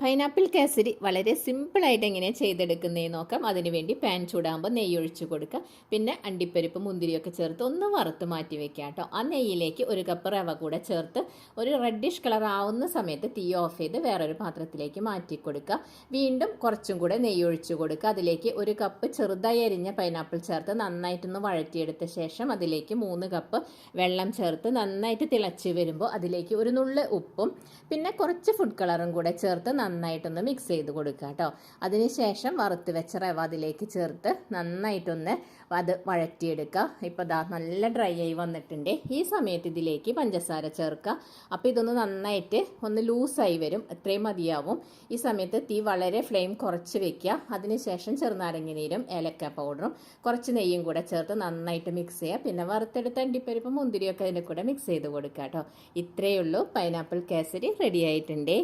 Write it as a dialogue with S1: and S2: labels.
S1: Pineapple Kesari വളരെ സിമ്പിളായിട്ട് എങ്ങനെയാണ് ചെയ്തെടുക്കുന്നതെന്ന് നോക്കാം. അതിനുവേണ്ടി പാൻ ചൂടാകുമ്പോൾ നെയ്യ് ഒഴിച്ച് കൊടുക്കുക. പിന്നെ അണ്ടിപ്പരിപ്പ് മുന്തിരിയൊക്കെ ചേർത്ത് ഒന്ന് വറുത്ത് മാറ്റി വെക്കുക കേട്ടോ. ആ നെയ്യിലേക്ക് ഒരു കപ്പ് റവ കൂടെ ചേർത്ത് ഒരു റെഡിഷ് കളർ ആവുന്ന സമയത്ത് തീ ഓഫ് ചെയ്ത് വേറൊരു പാത്രത്തിലേക്ക് മാറ്റി കൊടുക്കുക. വീണ്ടും കുറച്ചും കൂടെ നെയ്യ് ഒഴിച്ച് കൊടുക്കുക. അതിലേക്ക് ഒരു കപ്പ് ചെറുതായി അരിഞ്ഞ പൈനാപ്പിൾ ചേർത്ത് നന്നായിട്ടൊന്ന് വഴറ്റിയെടുത്ത ശേഷം അതിലേക്ക് 3 കപ്പ് വെള്ളം ചേർത്ത് നന്നായിട്ട് തിളച്ച് വരുമ്പോൾ അതിലേക്ക് ഒരു നുള്ള് ഉപ്പും പിന്നെ കുറച്ച് ഫുഡ് കളറും കൂടെ ചേർത്ത് നന്നായിട്ടൊന്ന് മിക്സ് ചെയ്ത് കൊടുക്കുക കേട്ടോ. അതിനുശേഷം വറുത്ത് വെച്ച റവ അതിലേക്ക് ചേർത്ത് നന്നായിട്ടൊന്ന് അത് വഴറ്റിയെടുക്കുക. ഇപ്പോൾ ദാ നല്ല ഡ്രൈ ആയി വന്നിട്ടുണ്ട്. ഈ സമയത്ത് ഇതിലേക്ക് പഞ്ചസാര ചേർക്കുക. അപ്പോൾ ഇതൊന്ന് നന്നായിട്ട് ഒന്ന് ലൂസായി വരും. ഇത്രയും മതിയാവും. ഈ സമയത്ത് തീ വളരെ ഫ്ലെയിം കുറച്ച് വെക്കുക. അതിനുശേഷം ചെറുനാരങ്ങ നീരും ഏലക്ക പൗഡറും കുറച്ച് നെയ്യും കൂടെ ചേർത്ത് നന്നായിട്ട് മിക്സ് ചെയ്യുക. പിന്നെ വറുത്തെടുത്ത അണ്ടിപ്പരിപ്പ് മുന്തിരിയൊക്കെ അതിൻ്റെ കൂടെ മിക്സ് ചെയ്ത് കൊടുക്കുക കേട്ടോ. ഇത്രയേ ഉള്ളൂ. പൈനാപ്പിൾ കേസരി റെഡി ആയിട്ടുണ്ട്.